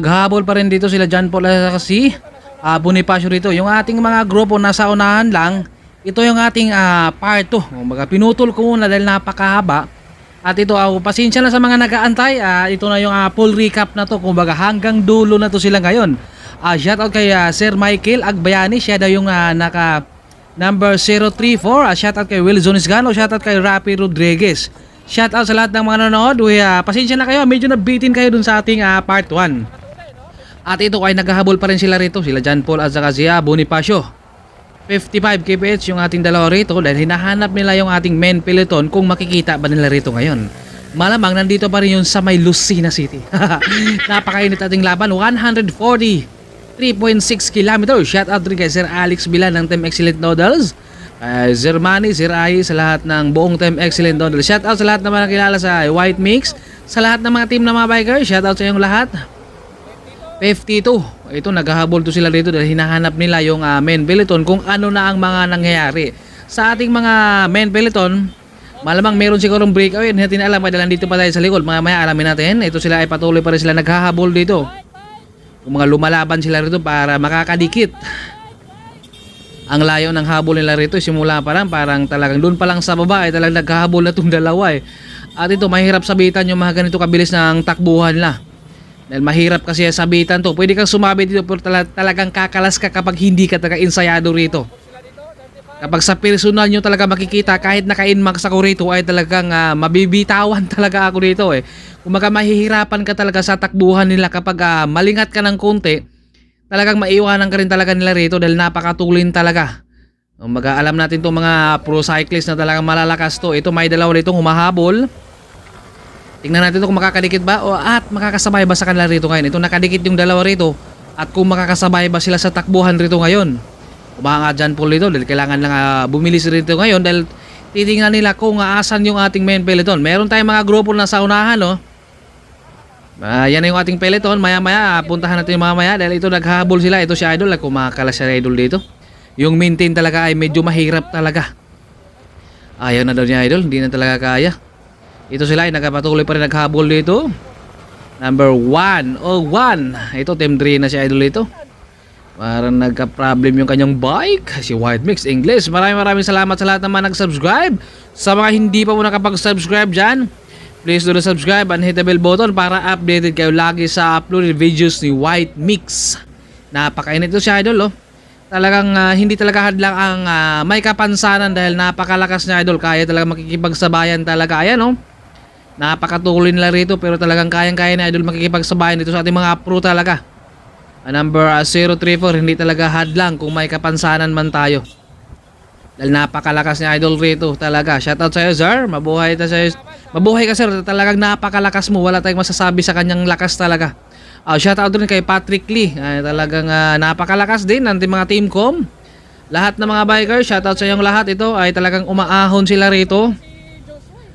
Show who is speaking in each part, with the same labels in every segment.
Speaker 1: Naghahabol pa rin dito sila John Paul at si Bonifacio rito. Yung ating mga grupo nasa unahan lang, ito yung ating part 2. Kumbaga pinutol ko muna dahil napakahaba. At ito, pasensya na sa mga nag-aantay. Ito na yung full recap na to. Kumbaga hanggang dulo na to sila ngayon. Shoutout kay Sir Michael Agbayani. Siya daw yung naka number 034. Shoutout kay Wilson Isgano. Shoutout kay Rapi Rodriguez. Shoutout sa lahat ng mga nanonood. Pasensya na kayo. Medyo nabitin kayo dun sa ating part 1. At ito ay naghahabol pa rin sila rito. Sila John Paul at saka si Bonifacio. 55 kph yung ating dalawa rito dahil hinahanap nila yung ating main peloton kung makikita ba nila rito ngayon. Malamang nandito pa rin yun sa may Lucena City. Napakainit ating laban. 143.6 km. Shout out rin kay Sir Alex Bilan ng Team Excellent Noodles. Sir Manny, Sir Ai, sa lahat ng buong Team Excellent Noodles. Shout out sa lahat ng mga kilala sa White Mix. Sa lahat ng mga team na mga biker. Shout out sa inyong lahat. 52. Ito naghahabol to sila dito dahil hinahanap nila yung main peloton kung ano na ang mga nangyayari. Sa ating mga main peloton, malamang meron sigurong breakaway. Hindi natin alam dahil dito pa tayo sa likod. Maya alamin natin. Ito sila ay patuloy pa rin sila naghahabol dito. Kung mga lumalaban sila rito para makakadikit. Ang layo ng habol nila rito simula pa lang parang talagang doon pa lang sa baba ay talagang naghahabol na itong dalawa eh. At ito mahirap sabitan yung mga ganito kabilis ng takbuhan na. Dahil mahirap kasi sabitan to. Pwede kang sumabit dito pero talagang kakalas ka kapag hindi ka talaga insayado rito. Kapag sa personal nyo talaga makikita kahit naka-inmax ako rito ay talagang mabibitawan talaga ako rito eh. Kung mahihirapan ka talaga sa takbuhan nila kapag malingat ka ng konti, talagang maiwanan ka rin talaga nila rito dahil napakatulin talaga. Alam natin itong mga pro cyclist na talagang malalakas to. Ito may dalawa rito humahabol. Tingnan natin ito kung makakadikit ba at makakasabay ba sa kanila rito ngayon. Ito nakadikit yung dalawa rito at kung makakasabay ba sila sa takbuhan rito ngayon. Kumaka John Paul rito dahil kailangan lang bumilis rito ngayon dahil titingnan nila kung asan yung ating main peloton. Meron tayong mga grupo na sa unahan no. Yan na yung ating peloton. Maya maya puntahan natin yung mamaya dahil ito naghahabol sila. Ito si Idol kung makakalas si Idol dito. Yung maintain talaga ay medyo mahirap talaga. Ayaw na daw niya Idol, hindi na talaga kaya. Ito sila ay nagpatuloy pa rin naghabol dito. Number 101. Ito team 3 na si Idol dito. Parang nagka-problem yung kanyang bike. Si White Mix English. Maraming salamat sa lahat ng mga nag-subscribe. Sa mga hindi pa mo nakapag-subscribe dyan, please do subscribe and hit the bell button para updated kayo lagi sa uploaded videos ni White Mix. Napakainit ito si Idol Talagang hindi talaga hadlang ang may kapansanan dahil napakalakas niya Idol. Kaya talaga makikipagsabayan talaga. Ayan napakatuloy nila rito pero talagang kayang-kaya na Idol makikipagsabayan dito sa ating mga pro talaga. Number 034 hindi talaga hadlang kung may kapansanan man tayo. Dahil napakalakas ni Idol rito talaga. Shoutout sa iyo sir. Mabuhay ka sir. Mabuhay ka sir. Talagang napakalakas mo. Wala tayong masasabi sa kanyang lakas talaga. Shoutout rin kay Patrick Lee. Talagang napakalakas din ng mga team com. Lahat ng mga bikers. Shoutout sa iyong lahat. Ito ay talagang umaahon sila rito.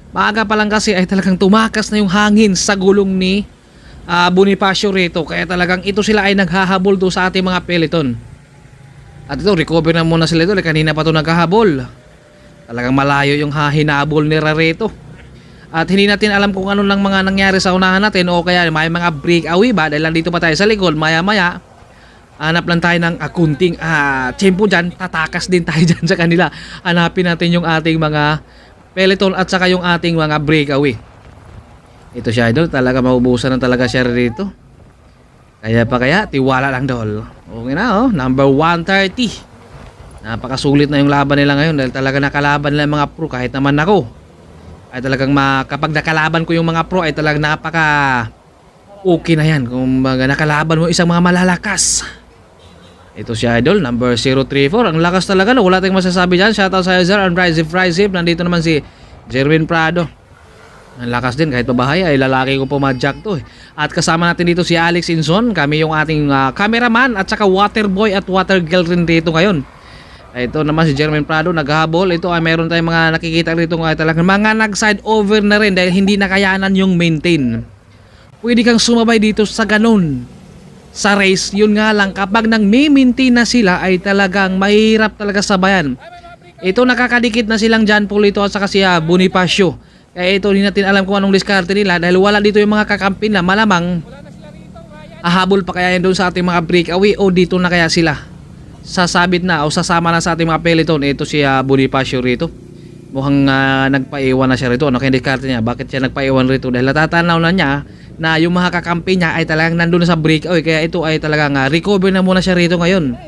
Speaker 1: Maaga pa lang kasi ay talagang tumakas na yung hangin sa gulong ni Bonifacio rito. Kaya talagang ito sila ay naghahabol do sa ating mga peloton. At ito, recover na muna sila ito. Kanina pa ito naghahabol. Talagang malayo yung hinabol ni Rarito. At hindi natin alam kung ano lang mga nangyari sa unahan natin o kaya may mga breakaway ba dahil nandito pa tayo sa likod. Maya maya, hanap lang tayo ng kunting tempo dyan. Tatakas din tayo dyan sa kanila. Hanapin natin yung ating mga peloton at saka yung ating mga breakaway. Ito siya Idol, talaga maubusan na talaga siya rito. Kaya tiwala lang Dol. Okay na number 130. Napakasulit na yung laban nila ngayon dahil talaga nakalaban nila yung mga pro kahit naman ako. Ay talagang kapag nakalaban ko yung mga pro ay talagang napaka okay na yan. Kung nakalaban mo isang mga malalakas. Ito si Idol, number 034. Ang lakas talaga Wala tayong masasabi dyan. Shoutout sa Sir and Rise. Nandito naman si Jerwin Prado. Ang lakas din kahit babahay ay lalaki ko pumadyak to At kasama natin dito si Alex Inson. Kami yung ating cameraman at saka water boy at water girl rin dito ngayon. Ito naman si Jermaine Prado naghahabol. Ito ay meron tayong mga nakikita rito ay talagang mga nag-side over na rin dahil hindi nakayanan yung maintain. Pwede kang sumabay dito sa ganun sa race. Yun nga lang kapag nang-maintain na sila ay talagang mahirap talaga sabayan. Ito nakakadikit na silang John Paul ito at saka si Bonifacio. Kaya ito hindi natin alam kung anong diskarte nila dahil wala dito yung mga kakampi na malamang Hahabol pa kaya yan doon sa ating mga breakaway o dito na kaya sila? Sasabit na o sasama na sa ating mga peloton. Ito si Bonifacio rito. Mukhang nagpaiwan na siya rito. Ano kaya diskarte niya? Bakit siya nagpaiwan rito? Dahil natatanaw na niya na yung mga kakampi niya ay talagang nandun na sa breakaway. Kaya ito ay talagang recover na muna siya rito ngayon.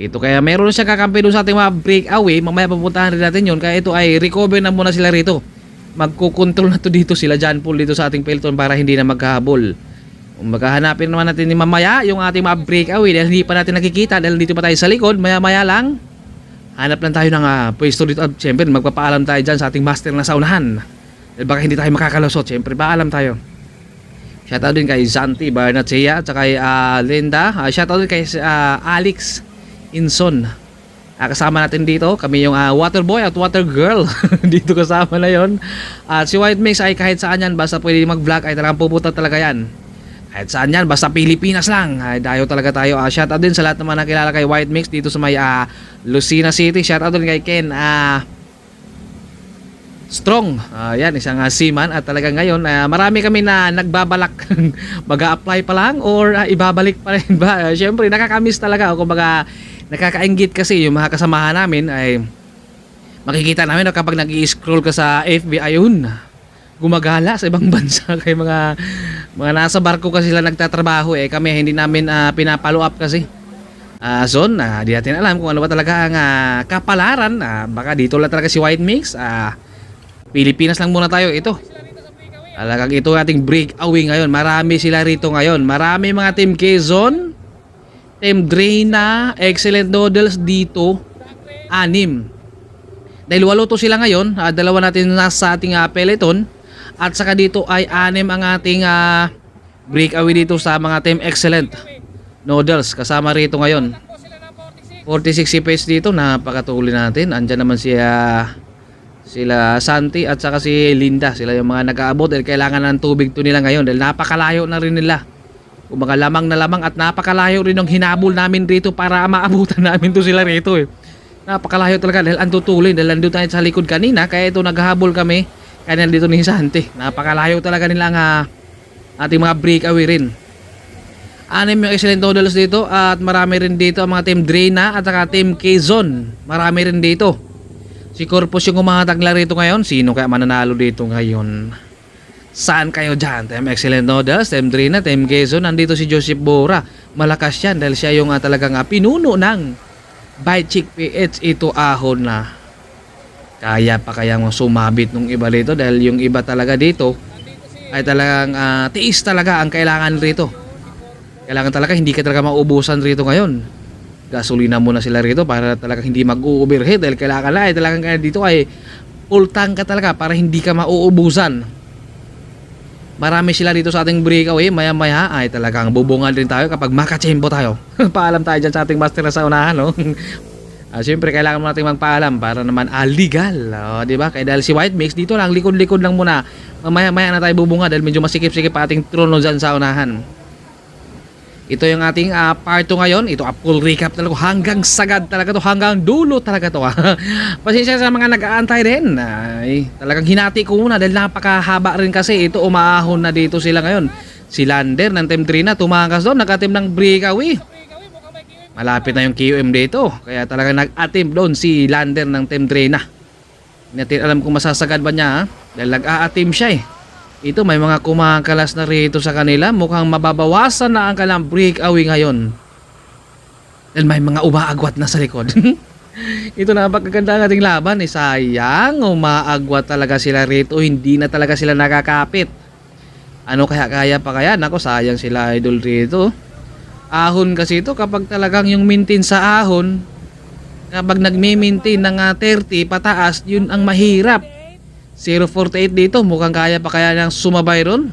Speaker 1: Ito kaya meron siya kakampi doon sa ating mga breakaway. Mamaya pupuntahan rin natin yun. Kaya ito ay recover na muna sila rito. Magkukontrol na to dito sila John Paul dito sa ating peloton para hindi na magkahabol. Maghahanapin naman natin ni mamaya yung ating mga breakaway dahil hindi pa natin nakikita dahil dito pa tayo sa likod. Maya lang hanap lang tayo ng pwesto dito at syempre magpapaalam tayo dyan sa ating master na sa unahan dahil baka hindi tayo makakalusot. Syempre paalam tayo. Shoutout din kay Zanti Barnachea at kay Linda. Shoutout din kay Alex Inson. Kasama natin dito kami yung water boy at water girl. Dito kasama na yon. At si White Mix ay kahit saan yan basta pwede mag vlog ay talagang pupunta talaga yan. Kahit saan yan, basta Pilipinas lang. Ay, dayo talaga tayo. Shoutout din sa lahat naman nakilala kay White Mix dito sa may Lucena City. Shoutout din kay Ken Strong. Yan, isang seaman. At talaga ngayon, marami kami na nagbabalak mag-a-apply pa lang or ibabalik pa rin ba? Siyempre, nakakamiss talaga. O kumbaga, nakakainggit kasi yung mga kasamahan namin ay makikita namin kapag nag-i-scroll ka sa FB, ayun, gumagala sa ibang bansa kay mga nasa barko kasi sila nagtatrabaho kami hindi namin pinapalo up kasi di natin alam kung ano ba talaga ang kapalaran. Baka dito lang talaga si White Mix. Pilipinas lang muna tayo. Ito talagang ito ating breakaway ngayon. Marami sila rito ngayon. Marami mga Team Quezon, Team Drina, Excellent Noodles dito 6 dahil 8 to sila ngayon. Dalawa natin nasa ating peloton. At saka dito ay 6 ang ating breakaway dito sa mga Team Excellent Noodles. Kasama rito ngayon 46 CPS dito. Napakatuloy natin. Andyan naman sila Santi at saka si Linda. Sila yung mga nag-aabot dahil kailangan ng tubig to nila ngayon dahil napakalayo na rin nila. Kung mga lamang na lamang at napakalayo rin yung hinabol namin rito para maabutan namin to sila rito Napakalayo talaga dahil antutuloy dahil nandun tayo sa likod kanina. Kaya ito naghahabol kami. Kaya nandito ni Santi. Napakalayo talaga nila ang ating mga breakaway rin. 6 yung Excellent Noodles dito. At marami rin dito ang mga Team Drina at saka Team Quezon. Marami rin dito. Si Corpus yung umahatagla rito ngayon. Sino kaya mananalo dito ngayon? Saan kayo dyan? Team Excellent Noodles, Team Drina, Team Quezon. Nandito si Joseph Bora. Malakas yan dahil siya yung talagang pinuno ng Bite Chick PH. Ito ahon na. Kaya pa kayang sumabit nung iba rito dahil yung iba talaga dito ay talagang tiis talaga ang kailangan rito. Kailangan talaga hindi ka talaga mauubusan rito ngayon. Gasolina muna sila rito para talaga hindi mag-overhead dahil kailangan na ay talagang dito ay full tank ka talaga para hindi ka mauubusan. Marami sila dito sa ating breakaway. Maya ay talagang bubungan rin tayo kapag makachempo tayo. Paalam tayo dyan sa ating master na sa unahan siyempre kailangan mo natin magpaalam para naman legal. Diba? Kaya dahil si White Mix dito lang, likod-likod lang muna. Maya na tayo bubunga dahil medyo masikip-sikip pa ating trono dyan sa unahan. Ito yung ating part 2 ngayon. Ito full recap talaga. Hanggang sagad talaga to. Hanggang dulo talaga to. Pasensya sa mga nag-aantay rin. Talagang hinati ko muna dahil napakahaba rin kasi. Ito umaahon na dito sila ngayon. Si Lander ng Team Drina tumakas doon. Nag-atim ng breakaway. Malapit na yung QM dito. Kaya talagang nag-attempt doon si Lander ng Team Drina. Hindi natin alam kung masasagad ba niya dahil nag-a-attempt siya Ito may mga kumakalas na rito sa kanila. Mukhang mababawasan na ang kanilang breakaway ngayon. Dahil may mga umaagwat na sa likod. Ito na pagkaganda ng ating laban. Sayang umaagwat talaga sila rito. Hindi na talaga sila nakakapit. Ano kaya pa kaya? Nako sayang sila idol rito. Ahon kasi ito kapag talagang yung maintain sa ahon, kapag nagme-maintain ng 30 pataas, yun ang mahirap. 0.48 dito, mukhang kaya pa kaya nang sumabay ron.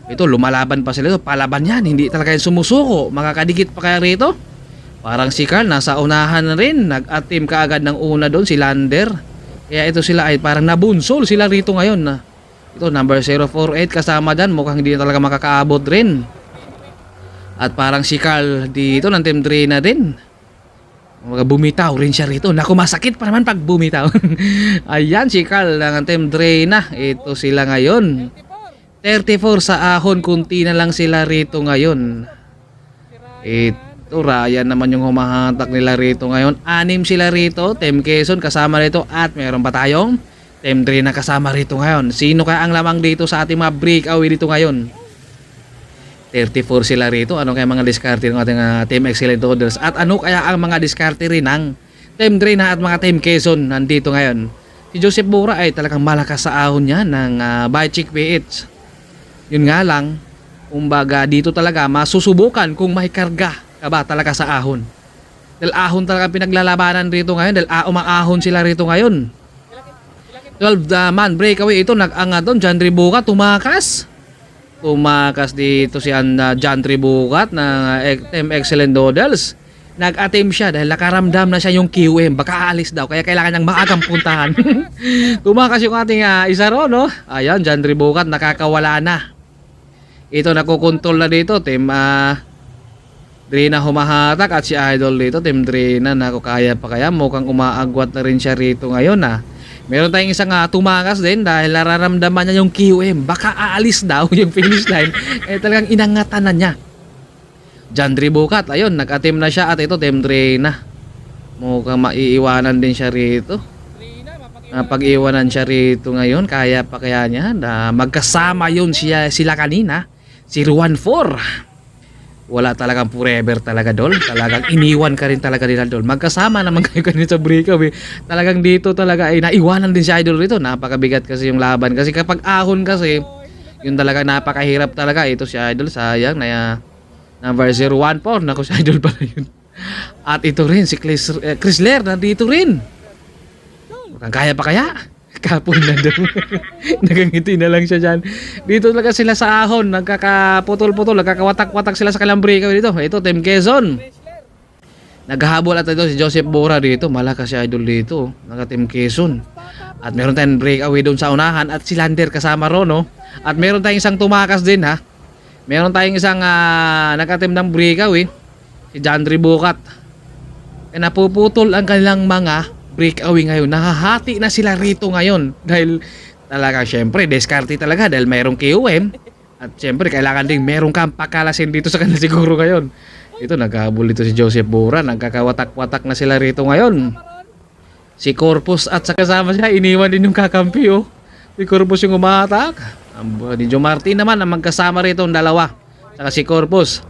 Speaker 1: Ito lumalaban pa sila ito, palaban yan, hindi talaga yung sumusuko. Makakadikit pa kaya rito. Parang si Carl nasa unahan na rin, nag-attempt kaagad ng una doon si Lander. Kaya ito sila ay parang nabunsol sila rito ngayon. Ito number 048 kasama dyan, mukhang hindi talaga makakaabot rin. At parang si Carl dito ng Team Drina din. Bumitaw rin siya rito. Naku, masakit pa naman pag bumitaw. Ayan si Carl ng Team Drina. Ito sila ngayon. 34 sa ahon, kunti na lang sila rito ngayon. Ito, Ryan naman yung humahatak nila rito ngayon. 6 sila rito, Team Quezon kasama rito, at meron pa tayong Team Dre na kasama rito ngayon. Sino kaya ang lamang dito sa ating mga breakaway dito ngayon? 34 sila rito. Ano kaya mga diskarte ng ating Team Excellent Orders? At ano kaya ang mga diskarte rin ng Team Dre na at mga Team Quezon nandito ngayon? Si Joseph Bura ay talagang malakas sa ahon niya ng Baichik PH. Yun nga lang, kumbaga dito talaga masusubukan kung may karga ka ba talaga sa ahon. Dahil ahon talaga pinaglalabanan rito ngayon, dahil umaahon sila rito ngayon. 12 man breakaway ito, nag-angat doon. John Ribukat tumakas dito si John Ribukat na Team Excellent Doodles. Nag-attempt siya dahil nakaramdam na siya yung QM, baka aalis daw, kaya kailangan niyang maagang puntahan. Tumakas yung ating isa ro, no? Ayan, John Ribukat nakakawala na. Ito nakukontrol na dito, Team Dre na humahatak, at si Idol dito, Team Dre na kaya pa kaya, mukhang umaagwat na rin siya rito ngayon. Meron tayong isang tumakas din dahil nararamdaman niya yung QM, baka aalis daw yung finish line. Talagang inangatan na niya. John Dre Bukat, ayun, nag-attempt na siya, at ito Team Dre na. Mukhang maiiwanan din siya rito. Pag-iwanan siya rito ngayon, kaya pa kaya niya na magkasama yun sila kanina. Si Ruan 4. Wala talagang forever talaga, Dol. Talagang iniwan ka rin talaga nila, Dol. Magkasama naman kayo kanina sa breakup. Talagang dito talaga ay naiwanan din si Idol rito. Napakabigat kasi yung laban. Kasi kapag ahon kasi, yun talaga napakahirap talaga. Ito si Idol, sayang na number 014. Naku, si Idol pala yun. At ito rin, si Chrysler nandito rin. Mukhang kaya pa kaya? Kapon na daw. Nagangiti na lang siya dyan. Dito talaga sila sa ahon. Nagkakaputol-putol. Nagkakawatak-watak sila sa kalang breakaway dito. Ito, Team Quezon. Naghahabol at ito si Joseph Bora dito. Malakas si Idol dito. Naka-Team Quezon. At meron tayong breakaway doon sa unahan. At si Lander kasama ron, no? At meron tayong isang tumakas din, ha? Meron tayong isang naka-team ng breakaway. Si John Ribukat. Napuputol ang kanilang mga breakaway ngayon. Nahahati na sila rito ngayon. Dahil talaga syempre diskarte talaga dahil mayroong QM. At syempre kailangan din merong kang pakalasin dito sa kanila siguro ngayon. Ito naghahabol dito si Joseph Bora. Nagkakawatak-watak na sila rito ngayon. Si Corpus at sa kasama siya iniwan din yung kakampi, oh. Si Corpus yung umahatak. Ni Joe Martin naman ang magkasama rito ang dalawa. Saka si Corpus.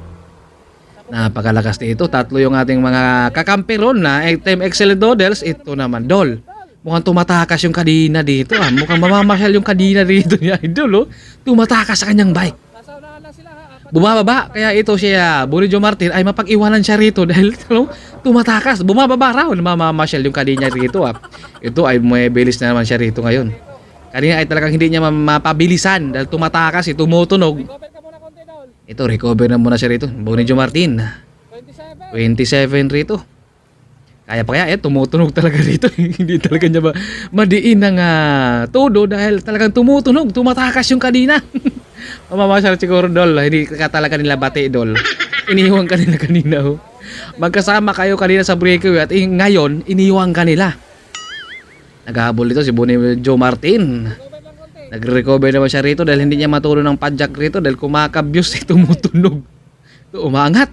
Speaker 1: Napakalakas nito. Tatlo yung ating mga kakampi ron na Team Excellent Doodles. Ito naman, Dol. Mukhang tumatakas yung kadina dito. Mukhang mamamasyal yung kadina dito ni Idol. Tumatakas sa kanyang bike. Bumababa. Kaya ito siya, Bonijo Martin, ay mapag-iwanan siya rito dahil tumatakas. Bumababa raw. Mamamasyal yung kadina rito. Ito ay may bilis na naman siya rito ngayon. Kanina ay talagang hindi niya mapabilisan dahil tumatakas, tumutunog. Ito, recover na muna siya rito. Bonijo Martin. 27 rito. Kaya pa kaya, tumutunog talaga rito. Hindi talaga niya madiin ng todo dahil talagang tumutunog. Tumatakas yung kadina. Mamamasyal siguro, Dol. Hindi ka talaga nila bati, Dol. Iniiwan ka nila kanina. Magkasama kayo kanina sa breakaway at ngayon, iniiwan ka nila. Naghahabol dito si Bonijo Martin. Nag-recover naman siya rito dahil hindi niya matulog ng padjak rito dahil kumakabyos, tumutunog. Ito, umangat.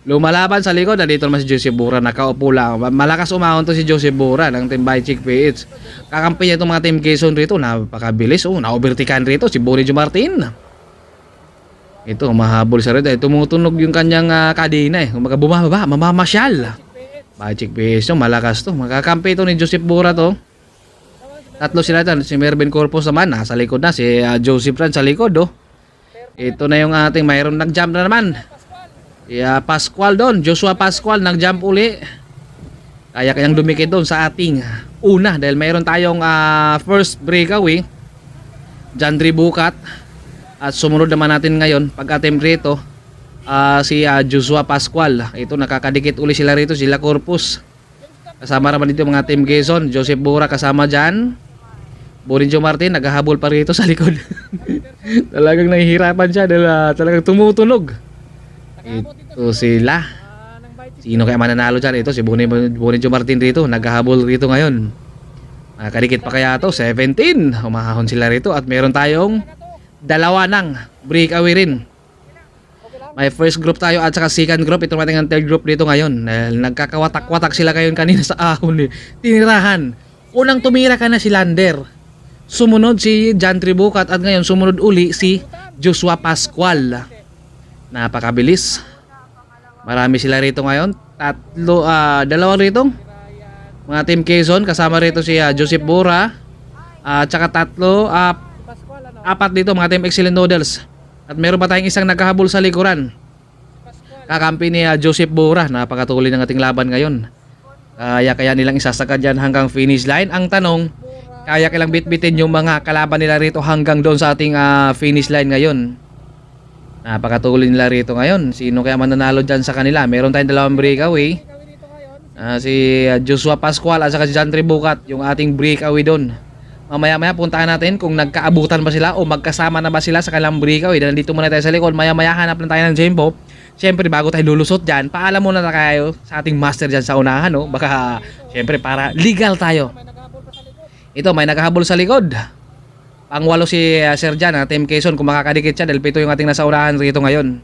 Speaker 1: Lumalaban sa likod. Dito naman si Joseph Bora, nakaupo lang. Malakas umahon to si Joseph Bora ng Team Baichik PH. Kakampi niya itong mga Team Quezon rito. Napakabilis. Na-overtikan rito si Bonijo Martin. Ito, mahabol siya rito. Tumutunog yung kanyang kadina. Bumababa, mamamasyal. Baichik PH, malakas to. Makakampi ito ni Joseph Bora to. Tatlo sila dyan. Si Mervin Corpus naman, nasa likod na. Si Joseph Ran sa likod, oh. Ito na yung ating mayroon nag-jump na naman. Si Pascual doon. Joshua Pascual, nag-jump uli. Kaya kayang dumikit doon sa ating una. Dahil mayroon tayong first breakaway. John Ribukat. At sumunod naman natin ngayon, pag-attempt rito, si Joshua Pascual. Ito, nakakadikit uli sila rito. Sila Corpus. Kasama naman dito mga Team Quezon. Joseph Bora kasama dyan. Bonijo Martin naghahabol pa rito sa likod. Talagang nahihirapan siya dahil talagang tumutunog. Ito sila. Sino kaya mananalo dyan? Ito si Bonijo Martin rito. Naghahabol rito ngayon. Kadikit pa kaya to 17. Umahahon sila rito. At meron tayong dalawa ng breakaway rin. May first group tayo at saka second group. Ito natin ang third group dito ngayon. Nagkakawatak-watak sila ngayon kanina sa ahon. Tinirahan. Unang tumira ka na si Lander. Sumunod si John Tribucat at ngayon sumunod uli si Joshua Pascual. Napakabilis. Marami sila rito ngayon. Dalawa rito. Mga Team Quezon. Kasama rito si Joseph Bora. At saka apat dito mga Team Excellent Noodles. At meron pa tayong isang nagkahabol sa likuran. Kakampi ni Joseph Bora. Napakatuloy ng ating laban ngayon. Kaya nilang isasagad dyan hanggang finish line. Ang tanong, kaya kailang bitbitin yung mga kalaban nila rito hanggang doon sa ating finish line ngayon. Napakatuloy nila rito ngayon. Sino kaya mananalo dyan sa kanila? Meron tayong dalawang breakaway. Si Joshua Pascual at saka si John Tribucat, yung ating breakaway doon. Mamaya-maya puntahan natin kung nagkaabutan ba sila o magkasama na ba sila sa kanilang breakaway. Dahil dito muna tayo sa likod. Maya-maya hanap lang tayo ng Jempo. Siyempre bago tayo lulusot dyan, paalam muna na kayo sa ating master dyan sa unahan. No? Baka siyempre para legal tayo. Ito may naghahabol sa likod. Pangwalo si Sir Jan, Team Quezon, kung makakadikit siya dahil pito yung ating nasa unahan rito ngayon.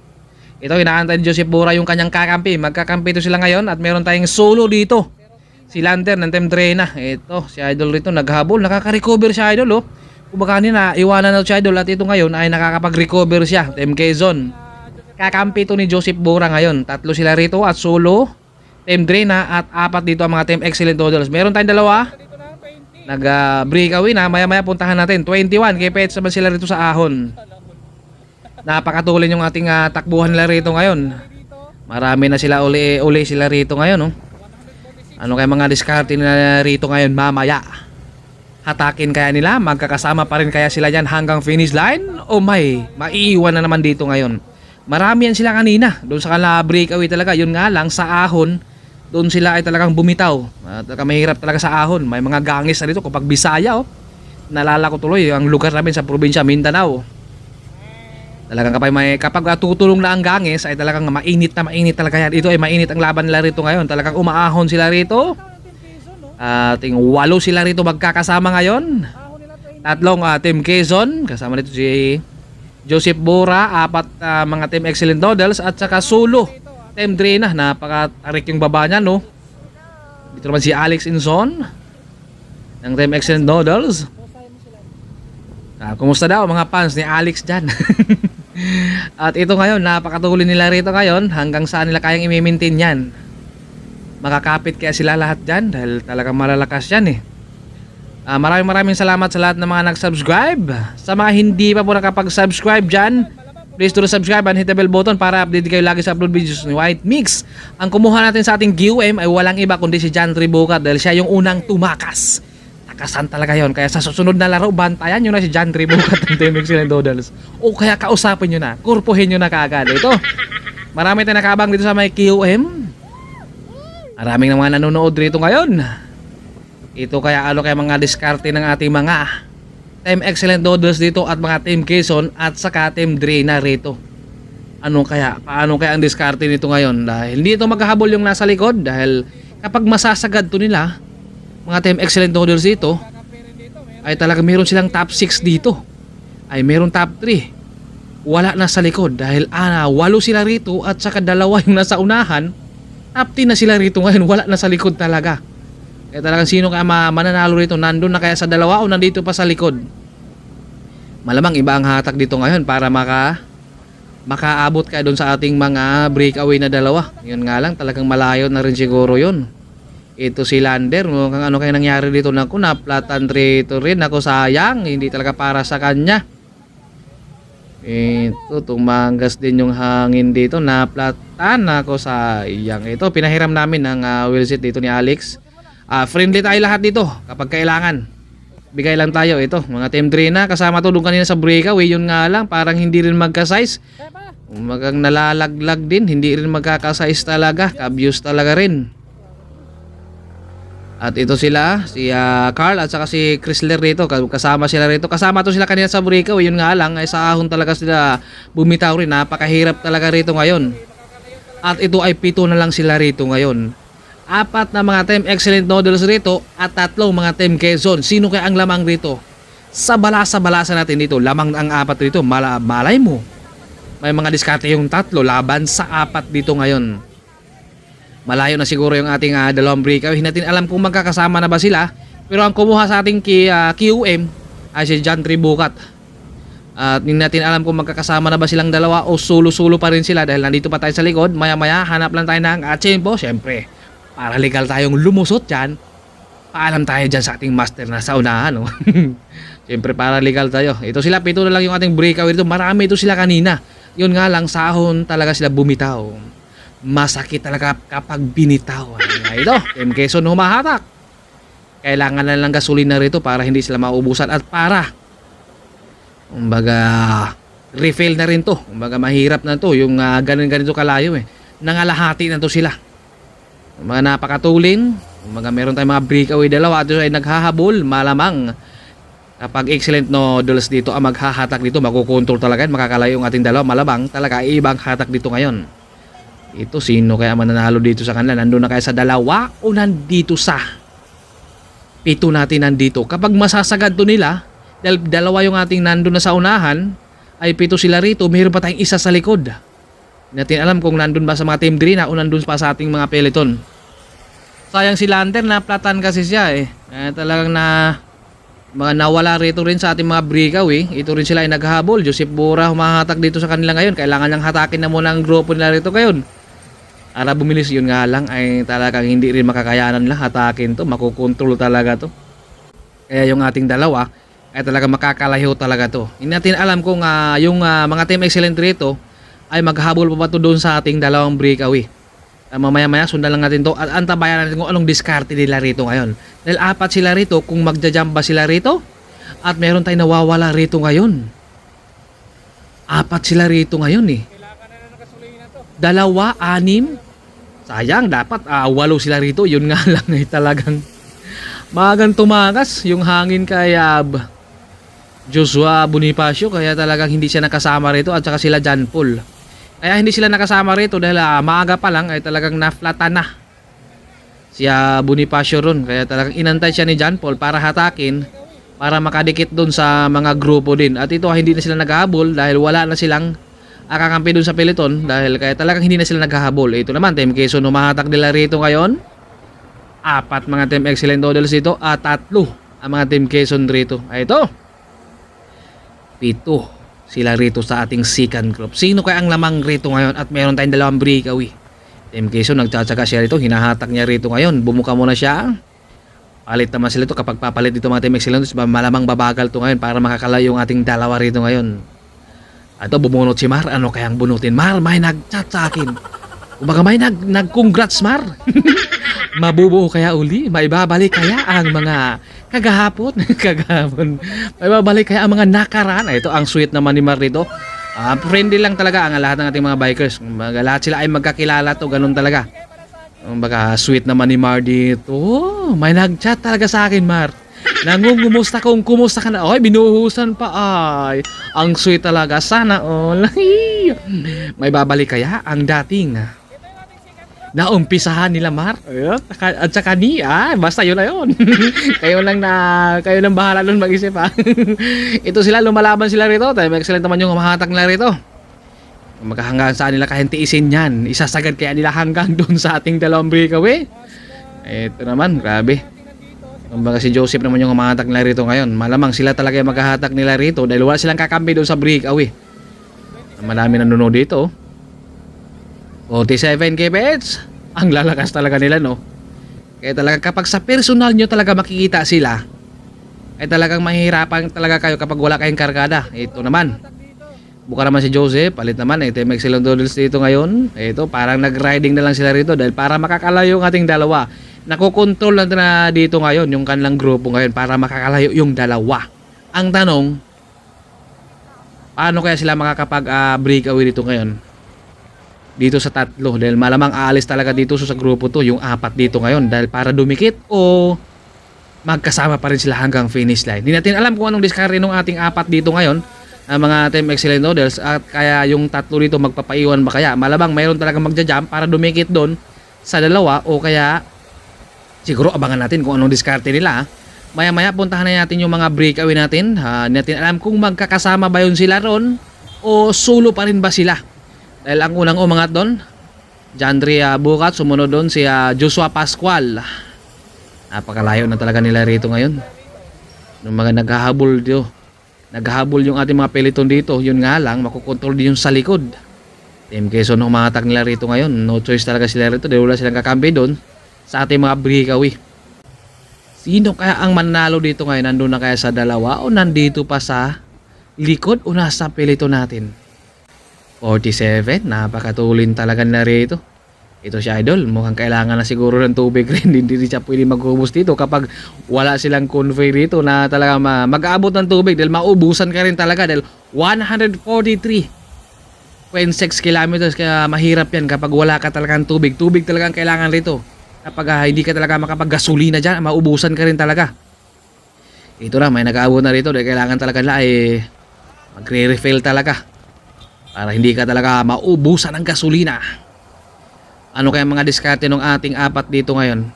Speaker 1: Ito inaantay ni Joseph Bora yung kanyang kakampi. Magkakampi ito sila ngayon at meron tayong solo dito. Si Lander ng Team Drena. Ito, si Idol rito naghabol. Nakaka-recover si Idol. Kung baka kanina, iwanan na si Idol at ito ngayon ay nakakapag-recover siya. Team Quezon. Kakampi ito ni Joseph Bora ngayon. Tatlo sila rito at solo. Team Drena at apat dito ang mga Team Excellent Noodles. Meron tayong dalawa. Nag-breakaway na. Maya-maya puntahan natin. 21. Kaya pets naman sila rito sa ahon. Napakatuloy yung ating takbuhan nila rito ngayon. Marami na sila uli sila rito ngayon. No? Ano kaya mga diskarte nila rito ngayon mamaya? Hatakin kaya nila? Magkakasama pa rin kaya sila dyan hanggang finish line? O maiiwan na naman dito ngayon. Marami yan sila kanina. Doon sa kanila breakaway talaga. Yun nga lang sa ahon, doon sila ay talagang bumitaw. Talaga mahirap talaga sa ahon. May mga gangis na dito kapag Bisaya. Nalala ko tuloy ang lugar namin sa probinsya Mindanao. Talagang kapag tutulong na ang gangis ay talagang mainit talaga yan. Ito ay mainit ang laban nila rito ngayon. Talagang umaahon sila rito. Ating 8 sila rito magkakasama ngayon. Tatlong Team Quezon. Kasama dito si Joseph Bora. 4 mga Team Excellent Noodles. At saka solo Team Drena. Napaka-tarik yung baba niya, no? Dito naman si Alex Inson ng Team Excellent Noodles. Kumusta daw mga fans ni Alex dyan? At ito ngayon, napakatuloy nila rito ngayon. Hanggang saan nila kayang i-maintain yan? Makakapit kaya sila lahat dyan? Dahil talagang malalakas yan maraming salamat sa lahat ng mga nag-subscribe. Sa mga hindi pa po nakapag-subscribe dyan, please do subscribe and hit the bell button para update kayo lagi sa upload videos ni White Mix. Ang kumuha natin sa ating GUM ay walang iba kundi si John Tribucat dahil siya yung unang tumakas. Takasan talaga yon. Kaya sa susunod na laro, bantayan nyo na si John Tribucat ng Team Excellent Noodles. O kaya kausapin nyo na, kurpuhin nyo na kaagad. Ito, marami tayong nakabang dito sa may QM. Maraming na mga nanonood rito ngayon. Ito kaya mga diskarte ng ating mga Team Excellent Noodles dito at mga Team Quezon at saka Team Drena rito. Paano kaya ang diskarte nito ngayon? Dahil hindi ito maghahabol yung nasa likod. Dahil kapag masasagad to nila, mga Team Excellent Noodles dito ay talaga meron silang top 6 dito. Ay meron top 3. Wala na sa likod dahil 8 sila rito at saka 2 yung nasa unahan. Top 10 na sila rito ngayon, wala na sa likod talaga. Kaya talagang sino kaya mananalo rito? Nandun na kaya sa 2 o nandito pa sa likod? Malamang iba ang hatak dito ngayon para makaabot kayo doon sa ating mga breakaway na 2. Yun nga lang, talagang malayo na rin siguro yun. Ito si Lander, mukhang ano kaya nangyari dito na ko, naplatan rito rin. Ako sayang, hindi talaga para sa kanya. Ito, tumanggas din yung hangin dito, naplatan. Ako sayang. Ito, pinahiram namin ng wheelset dito ni Alex. Friendly tayo lahat dito kapag kailangan. Bigay lang tayo. Ito, mga Team Drena, kasama to doon kanina sa breakaway. Yun nga lang, parang hindi rin magka-size. Magang nalalaglag din, hindi rin magkaka-size talaga. Kabuse talaga rin. At ito sila, si Carl at saka si Chrysler rito, kasama sila rito. Kasama to sila kanina sa breakaway, yun nga lang, ay sa ahon talaga sila bumitaw rin. Napakahirap talaga rito ngayon. At ito ay 7 na lang sila rito ngayon. 4 na mga Team Excellent Noodles rito at 3 mga Team Quezon. Sino kaya ang lamang rito? Sa balasa-balasa natin dito, lamang ang apat dito, malay mo. May mga diskarte yung tatlo laban sa apat dito ngayon. Malayo na siguro yung ating dalawang breakaway. Hindi natin alam kung magkakasama na ba sila. Pero ang kumuha sa ating QM ay si John Tribucat. At hindi natin alam kung magkakasama na ba silang dalawa o solo-solo pa rin sila dahil nandito pa tayo sa likod. Maya-maya hanap lang tayo ng tempo. Siyempre, para legal tayong lumusot dyan, paalam tayo dyan sa ating master na sa unahan. No? Siyempre, para legal tayo. Ito sila, 7 na lang yung ating breakaway dito. Marami ito sila kanina. Yun nga lang, sahon talaga sila bumitaw. Masakit talaga kapag binitaw. Ito, Team Quezon humahatak. Kailangan na lang gasolina rito para hindi sila maubusan at para refill na rin to. Mahirap na to yung ganito kalayo nangalahati na to sila. Mga napakatulin. Meron tayong mga breakaway dalawa at ay naghahabol. Malamang kapag excellent noodles dito ang maghahatak dito, makukontrol talaga, makakalayo yung ating dalawa. Malamang talaga ibang hatak dito ngayon. Ito, sino kaya mananalo dito sa kanila? Nandun na kaya sa dalawa o nandito sa 7 natin nandito? Kapag masasagad to nila, dahil dalawa yung ating nandun na sa unahan, ay 7 sila rito, mayroon pa tayong isa sa likod. Hindi natin alam kung nandun ba sa mga team 3 na o nandun pa sa ating mga peloton. Sayang si Lantern, na platan kasi siya talagang mga nawala rito rin sa ating mga breakaway. Ito rin sila ay naghahabol. Joseph Bora humahatak dito sa kanila ngayon. Kailangan niyang hatakin na muna ang grupo nila rito ngayon. Para bumilis, yun nga lang ay talagang hindi rin makakayanan nila hatakin to. Makukontrol talaga to. Kaya yung ating dalawa ay talaga makakalayo talaga to. Hindi natin alam kung yung mga team excellent rito ay maghabol pa ba to doon sa ating dalawang breakaway. Mamaya-maya sundan lang natin to at antabayan natin kung anong diskarte nila rito ngayon. Dahil 4 sila rito, kung magja-jump ba sila rito at meron tayong nawawala rito ngayon. 4 sila rito ngayon 2, 6. Sayang, dapat 8 sila rito. Yun nga lang ay talagang magang tumakas yung hangin kay Joshua Bonifacio, kaya talagang hindi siya nakasama rito at saka sila John Paul. Kaya hindi sila nakasama rito dahil maaga pa lang ay talagang na-flatan na siya Bonifacio ron. Kaya talagang inantay siya ni John Paul para hatakin, para makadikit doon sa mga grupo din. At ito hindi na sila naghahabol dahil wala na silang kakampi doon sa peloton, dahil kaya talagang hindi na sila naghahabol. Ito naman, Team Quezon humahatak nila rito ngayon. 4 mga Team Excellent Noodles dito at 3 ang mga Team Quezon rito. Ay ito, 7 sila rito sa ating second group. Sino kaya ang lamang rito ngayon at meron tayong dalawang breakaway? Team Quezon nagtsatsaga siya rito, hinahatak niya rito ngayon. Bumuka muna siya. Palit naman sila ito. Kapag papalit dito mga Team Excellent, malamang babagal to ngayon para makakalayo yung ating dalawa rito ngayon. Ito, bumunot si Mar. Ano kayang bunutin? Mar, may nagchat sa akin. Kumbaga may nag-congrats, Mar. Mabubuo kaya uli? May babalik kaya ang mga kagahapon? May babalik kaya ang mga nakaraan? Ito ang sweet naman ni Mar dito. Friendly lang talaga ang lahat ng ating mga bikers. Lahat sila ay magkakilala to, ganun talaga. Baga sweet naman ni Mar dito. May nag-chat talaga sa akin, Mar. Nangungumusta kung kumusta ka na. Ay, binuhusan pa ay. Ang sweet talaga. Sana all. May babalik kaya ang dating naumpisahan nila, Mar. At saka basta yun na yun. kayo lang bahala nun mag-isip Ito sila, lumalaban sila rito. Excellent naman yung mahatak nila rito. Magkahanggang saan nila kahintiisin yan. Isasagad kaya nila hanggang doon sa ating dalawang breakaway. Ito naman, grabe. Kumbaga si Joseph naman yung mahatak nila rito ngayon. Malamang sila talaga yung maghahatak nila rito dahil wala silang kakampi doon sa breakaway. Marami nanonood dito. 47 kbs. Ang lalakas talaga nila, no? Kaya talaga kapag sa personal nyo talaga makikita sila, ay talagang mahihirapan talaga kayo kapag wala kayong kargada. Ito naman, buka naman si Joseph, palit naman Team Excellent Noodles dito ngayon. Ito, parang nag-riding na lang sila rito dahil para makakalayo yung ating dalawa. Nakokontrol lang na dito ngayon yung kanilang grupo ngayon para makakalayo yung dalawa. Ang tanong, paano kaya sila makakapag-breakaway dito ngayon? Dito sa 3 dahil malamang aalis talaga dito sa grupo to yung 4 dito ngayon dahil para dumikit o magkasama pa rin sila hanggang finish line. Hindi natin alam kung anong diskarte ng ating 4 dito ngayon, ang mga Team Excellent Noodles, at kaya yung 3 dito magpapaiwan ba kaya? Malamang mayroon talaga magja-jump para dumikit doon sa dalawa o kaya siguro abangan natin kung anong diskarte nila. Maya-maya puntahan na natin yung mga breakaway natin. Hindi natin alam kung magkakasama ba yun sila ron o solo pa rin ba sila. Dahil ang unang umangat doon, Jandre Bukat, sumunod doon si Joshua Pascual. Napakalayo na talaga nila rito ngayon. Yung mga naghahabol dito. Naghahabol yung ating mga peloton dito. Yun nga lang, makukontrol din yung sa likod. Team Quezon ang umangatak nila rito ngayon. No choice talaga sila rito dahil wala silang kakampi doon sa ating mga breakaway. Sino kaya ang manalo dito ngayon? Nandun na kaya sa dalawa o nandito pa sa likod o nasa peloton natin? 47, napakatulin talaga na rito. Ito si Idol, mukhang kailangan na siguro ng tubig rin. Hindi siya pwede maghubos dito kapag wala silang convoy rito na talaga mag-aabot ng tubig dahil maubusan ka rin talaga dahil 143.6 kilometers, kaya mahirap yan kapag wala ka talagang tubig. Tubig talagang kailangan rito. Kapag hindi ka talaga makapag-gasolina dyan, maubusan ka rin talaga. Ito na, may nag-aabot na rito dahil kailangan talaga na magre-refill talaga para hindi ka talaga maubusan ng gasolina. Ano kaya mga diskarte ng ating apat dito ngayon?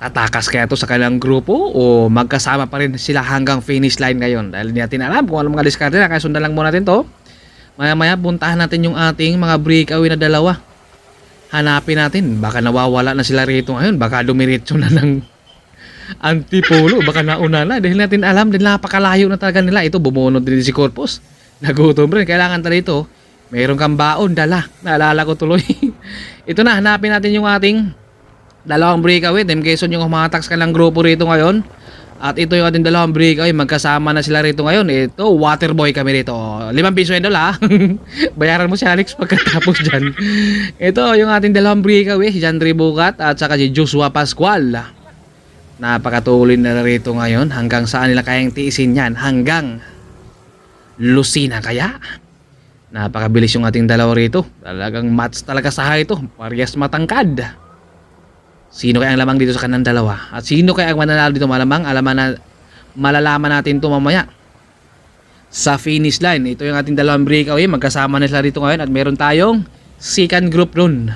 Speaker 1: Tatakas kaya to sa kanilang grupo o magkasama pa rin sila hanggang finish line ngayon? Dahil hindi natin alam kung ano mga diskarte na, kaya sundan lang muna natin to. Maya-maya puntahan natin yung ating mga breakaway na dalawa. Hanapin natin, baka nawawala na sila rito ngayon, baka dumiretso na ng antipolo, baka nauna na. Dahil natin alam, dahil napakalayo na talaga nila. Ito, bumunod din si Corpus. Nagutom rin, kailangan talaga ito. Mayroon kang baon, dala. Naalala ko tuloy. Ito na, hanapin natin yung ating dalawang breakaway. Team Quezon yung humatak sa kanilang grupo rito ngayon. At ito yung ating dalawang breakaway. Magkasama na sila rito ngayon. Ito, waterboy kami rito. 5 piso yun doon ha. Bayaran mo si Alex pagkatapos dyan. Ito yung ating dalawang breakaway. Si Jandre Bukat at saka si Joshua Pascual. Napakatuloy na rito ngayon. Hanggang saan nila kayang tiisin yan? Hanggang Lucena kaya? Napakabilis yung ating dalawa rito. Talagang match talaga sa height ito. Parehas matangkad. Sino kaya ang lamang dito sa kanang dalawa? At sino kaya ang mananalo dito? Malalaman natin ito mamaya sa finish line. Ito yung ating dalawang breakaway. Magkasama na sila dito ngayon. At meron tayong second group doon.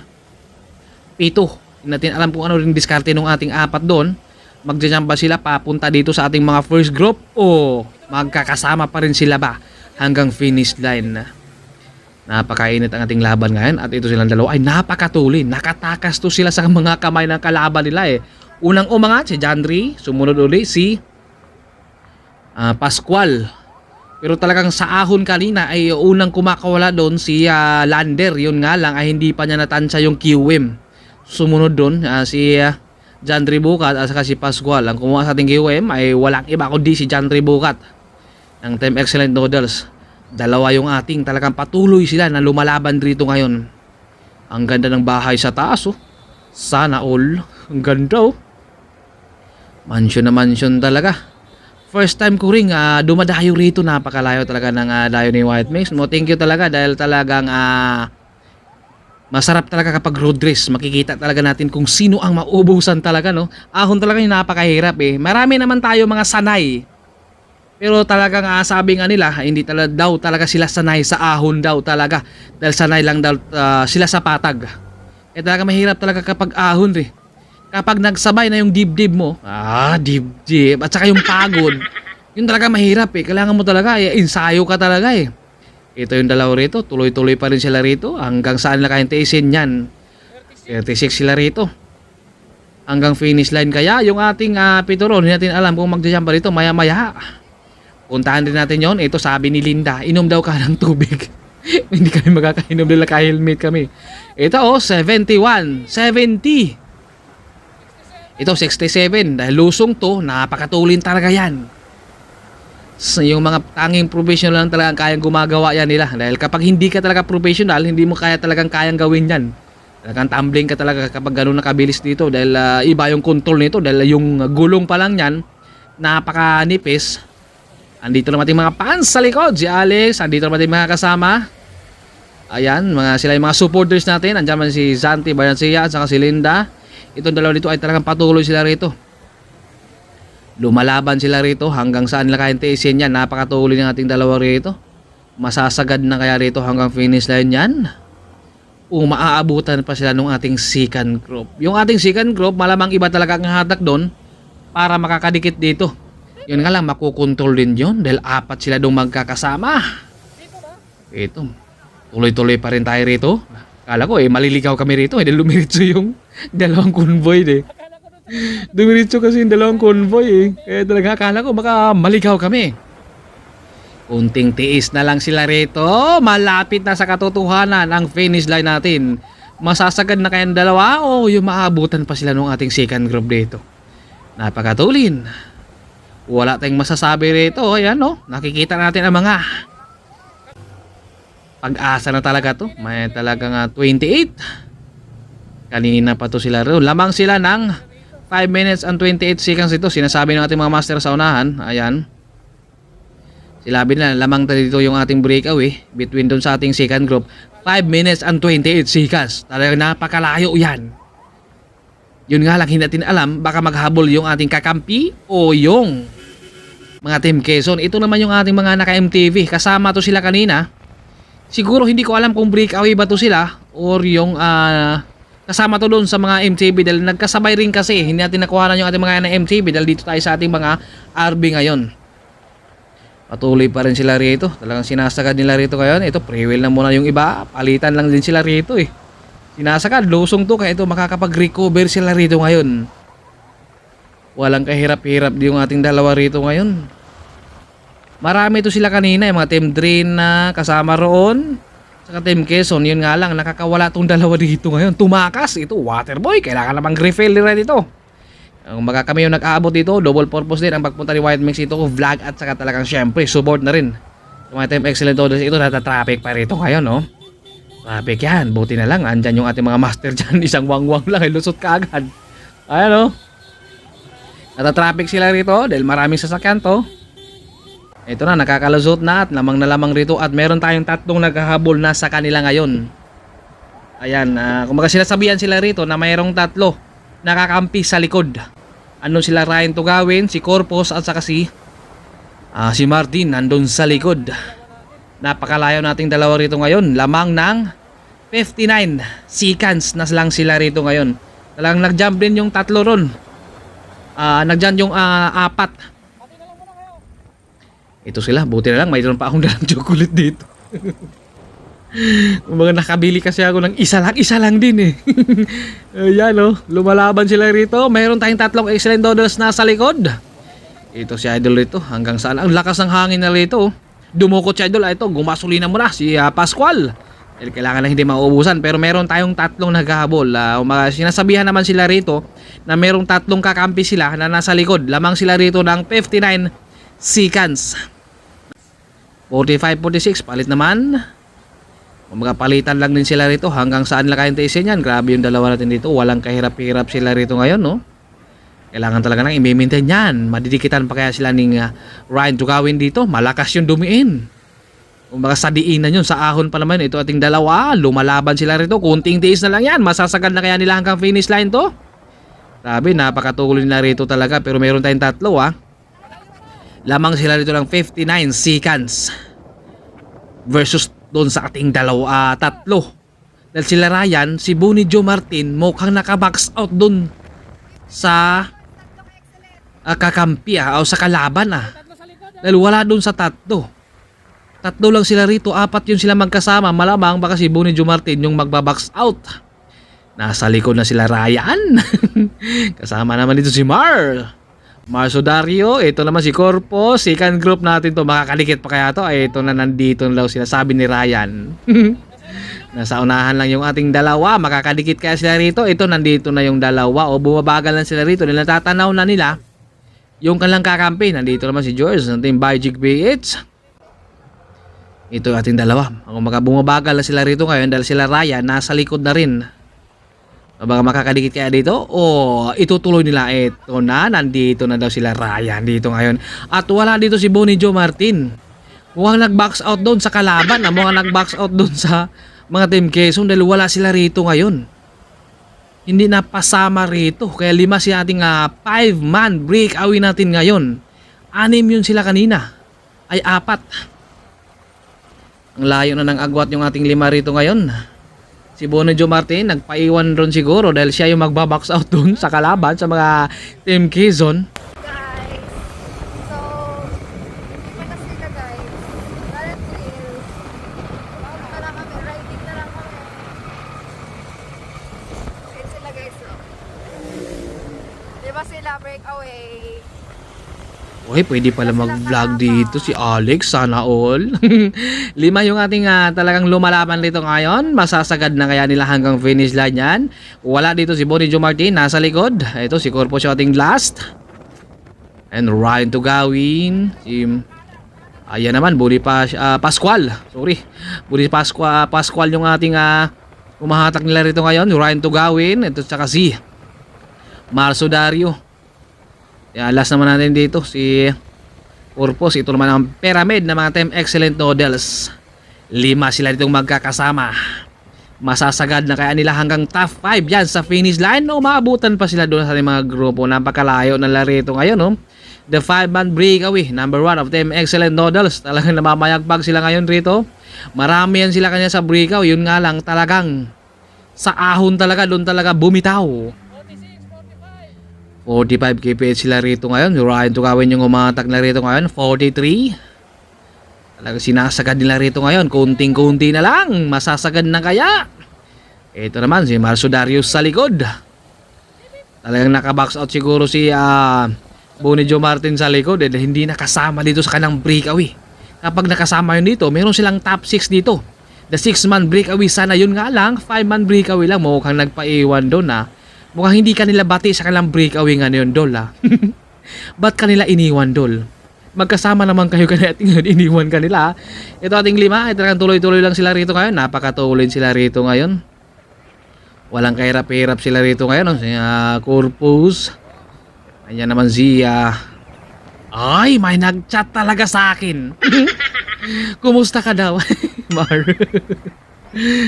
Speaker 1: 7. Hindi natin alam kung ano rin diskarte ng ating apat doon. Magja-jump ba sila papunta dito sa ating mga first group? O magkakasama pa rin sila ba hanggang finish line? Napakainit ang ating laban ngayon. At ito silang dalawa ay napakatuloy. Nakatakas to sila sa mga kamay ng kalaban nila Unang umangat si Jandre. Sumunod uli si Pascual. Pero talagang sa ahon kanina ay unang kumakawala doon si Lander. Yun nga lang ay hindi pa niya natansya yung QM. Sumunod doon si Jandre Bukat at saka si Pascual. Ang kumuha sa ating QM ay walang iba kundi si Jandre Bukat ng Team Excellent Noodles. Dalawa yung ating talagang patuloy sila na lumalaban dito ngayon. Ang ganda ng bahay sa taas Sana all. Ang ganda Mansion na mansion talaga. First time ko ring dumadayo rito. Napakalayo talaga ng dayo ni White Mix. Thank you talaga dahil talagang masarap talaga kapag road race. Makikita talaga natin kung sino ang maubusan talaga Ahon talaga yung napakahirap Marami naman tayo mga sanay. Pero talagang sabi nga nila, hindi talaga sila sanay sa ahon daw talaga. Dahil sanay lang daw sila sa patag. Talaga mahirap talaga kapag ahon Kapag nagsabay na yung dibdib mo, dibdib, at saka yung pagod, yun talaga mahirap Kailangan mo talaga, ensayo ka talaga Ito yung dalawa rito, tuloy-tuloy pa rin sila rito. Hanggang saan nila kayang tiisin yan? 36 sila rito. Hanggang finish line kaya, yung ating pituron, hindi natin alam kung magja-jump pa rito, maya-maya. Puntahan din natin yon. Ito sabi ni Linda, inom daw ka ng tubig. Hindi kami magkakainom nila, ka-helmet kami. Ito 71, 70. Ito 67. Dahil lusong to, napakatulin talaga yan. Yung mga tanging professional lang talagang kayang gumagawa yan nila. Dahil kapag hindi ka talaga professional, hindi mo talagang kayang gawin yan. Talagang tumbling ka talaga kapag gano'n nakabilis dito. Dahil iba yung control nito. Dahil yung gulong pa lang yan, napakanipis. Andito naman ating mga fans sa likod. Si Alex, andito naman ating mga kasama. Ayan, sila yung mga supporters natin. Andiyan man si Zanti Bayancia at saka si Linda. Itong dalawa dito ay talagang patuloy sila rito. Lumalaban sila rito hanggang saan nila kayang tiisin yan. Napakatuloy ng ating dalawa rito. Masasagad na kaya rito hanggang finish line yan. Maaabutan pa sila ng ating second group. Yung ating second group, malamang iba talaga ang hatak doon. para makakadikit dito. Yun nga lang, makukontrol din yun dahil apat sila dong magkakasama. Ito, tuloy-tuloy pa rin tayo rito. Kala ko maliligaw kami rito dahil lumiritso yung dalawang convoy Dumiritso kasi yung dalawang convoy Kaya talaga akala ko baka maligaw kami. Kunting tiis na lang sila rito. Malapit na sa katotohanan ang finish line natin. Masasagad na kayang dalawa o yung maabutan pa sila ng ating second group dito. Napakatulin. Wala tayong masasabi rito. Ayan nakikita natin ang mga pag-asa na talaga to. May talagang 28. Kanina pa to sila rin. Lamang sila ng 5 minutes and 28 seconds ito. Sinasabi ng ating mga master sa unahan. Ayan. Silabi na lamang dito yung ating breakaway between dun sa ating second group. 5 minutes and 28 seconds. Talagang napakalayo yan. Yun nga lang hindi natin alam. Baka maghabol yung ating kakampi o yung mga Team Quezon. Ito naman yung ating mga naka-MTV. Kasama to sila kanina. Siguro hindi ko alam kung breakaway ba to sila or yung kasama to doon sa mga MTV dahil nagkasabay rin kasi. Hindi natin nakuha yung ating mga MTV dahil dito tayo sa ating mga RB ngayon. Patuloy pa rin sila rito. Talagang sinasagad nila rito ngayon. Ito, pre-wheel na muna yung iba. Palitan lang din sila rito Sinasagad, lusong to. Kaya ito, makakapag-recover sila rito ngayon. Walang kahirap-hirap yung ating dalawa rito ngayon. Marami to sila kanina. Yung mga Team Drain na kasama roon. Saka Team Quezon. Yun nga lang, nakakawala tong dalawa dito ngayon. Tumakas. Ito, Waterboy. Kailangan namang refill nila dito. Kung baka kami yung nag-aabot dito, double purpose din ang pagpunta ni White Mix ito, vlog at saka talagang syempre support na rin. Yung mga Team Excellent Orders ito, nata-traffic pa rito ngayon Traffic yan, buti na lang andyan yung ating mga master dyan, isang wangwang lang ay lusot ka agad. Ayan nata-traffic sila rito dahil maraming sasakyan to. Ito na, nakakalusot na at lamang na lamang rito at meron tayong tatlong naghahabol na sa kanila ngayon. Ayan, kung baka sinasabihan sila rito na mayroong tatlo nakakampi sa likod. Ano sila Ryan Tugawin, si Corpus at saka si Martin nandun sa likod. Napakalayo nating dalawa rito ngayon. Lamang ng 59 seconds na lang sila rito ngayon. Talagang nag-jump din yung tatlo ron. Nag-jump yung apat. Ito sila, buti na lang mayroon pa akong dalang chocolate dito. Mga nakabili kasi ako ng isa lang din Ayan lumalaban sila rito. Mayroon tayong tatlong excellent doodles na sa likod. Ito si Idol rito. Hanggang saan? Ang lakas ng hangin na rito. Dumukot si Idol. Ito, gumasolina mo na si Pascual. Kailangan lang hindi mauubusan. Pero meron tayong tatlong naghahabol. Sinasabihan naman sila rito na merong tatlong kakampi sila na nasa likod. Lamang sila rito ng 59 seconds. 45-46 palit naman. Magpalitan lang din sila rito. Hanggang saan lang kayang tiisin yan. Grabe yung dalawa natin dito. Walang kahirap-hirap sila rito ngayon Kailangan talaga nang i-maintain yan. Madidikitan pa kaya sila ng Ryan Tugawin dito. Malakas yung dumiin. Kung baka sa diinan yun. Sa ahon pa naman ito ating dalawa. Lumalaban sila rito. Kunting tiis na lang yan. Masasagad na kaya nila hanggang finish line to. Grabe, napakatuloy na rito talaga. Pero meron tayong tatlo Lamang sila rito ng 59 seconds. Versus doon sa ating tatlo. Dahil sila Ryan, si Bonnie Joe Martin mukhang naka-box out doon sa kakampi o sa kalaban Dahil wala doon sa tatlo. Tatlo lang sila rito, apat yun sila magkasama. Malamang baka si Bonnie Joe Martin yung magba-box out. Nasa likod na sila Ryan. Kasama naman dito si Marso Dario, ito naman si Corpo, second group natin to, makakalikit pa kaya to? Ito na nandito na sila, sabi ni Ryan. Nasa unahan lang yung ating dalawa, makakalikit kaya sila rito? Ito nandito na yung dalawa o bumabagal lang sila rito, natatanaw na nila yung kanilang kakampi. Nandito naman si George ng Team Bajik BH. Ito yung ating dalawa, kung bumabagal lang sila rito ngayon dahil sila Ryan nasa likod na rin. Baka makakadikit kaya dito o itutuloy nila. Ito na, nandito na daw sila Ryan dito ngayon. At wala dito si Bonnie Joe Martin. Mukhang nag-box out doon sa kalaban. Mukhang nag-box out doon sa mga Team Quezon dahil wala sila rito ngayon. Hindi na pasama rito. Kaya 5 si ating 5-man breakaway natin ngayon. 6 yun sila kanina. Ay 4. Ang layo na ng agwat yung ating 5 rito ngayon. Si Bonnie Joe Martin nagpaiwan ron siguro dahil siya yung magbabox out dun sa kalaban sa mga Team Quezon.
Speaker 2: Labas sila, breakaway.
Speaker 1: Uy, pwede pala mag-vlog dito si Alex, sana all. 5 yung ating talagang lumalaban dito ngayon. Masasagad na kaya nila hanggang finish line yan. Wala dito si Bonnie Jo Martin, nasa likod. Ito si Corpus yung ating last. And Ryan Tugawin. Ayan naman, Pascual. Sorry. Bonnie Pascual yung ating umahatak nila rito ngayon. Ryan Tugawin. Ito tsaka si Marso Dario. Last naman natin dito si Corpus. Ito naman ang pyramid ng mga Team Excellent Noodles. 5 sila ditong magkakasama. Masasagad na kaya nila hanggang top 5 yan sa finish line. O maabutan pa sila doon sa mga grupo. Napakalayo ng larito ngayon. No? The 5-man breakaway, number 1 of Team Excellent Noodles. Talagang namamayagpag sila ngayon rito. Marami yan sila kanya sa breakaway. Yun nga lang talagang sa ahon talaga, doon talaga bumitaw. 45 kph sila rito ngayon. Ryan Tugawin yung umatak na rito ngayon. 43. Talagang sinasagad nila rito ngayon. Kunting-kunti na lang. Masasagad na kaya. Ito naman si Marso Darius sa likod. Talagang nakabox out siguro si Bonnie Jo Martin sa likod. Hindi nakasama dito sa kanang breakaway. Kapag nakasama yun dito, meron silang top 6 dito. The 6-man breakaway sana yun nga lang. 5-man breakaway lang. Mukhang nagpaiwan doon mukhang hindi kanila bati sa kanilang breakaway nga yun, Dol Ba't kanila iniwan, Dol? Magkasama naman kayo kanila at iniwan kanila. Ito ating 5. Ito lang tuloy-tuloy lang sila rito ngayon. Napakatuloy sila rito ngayon. Walang kahirap-hirap sila rito ngayon. Si Corpus. Ayan naman si ay, may nag-chat talaga sa akin. Kumusta ka daw? Mar.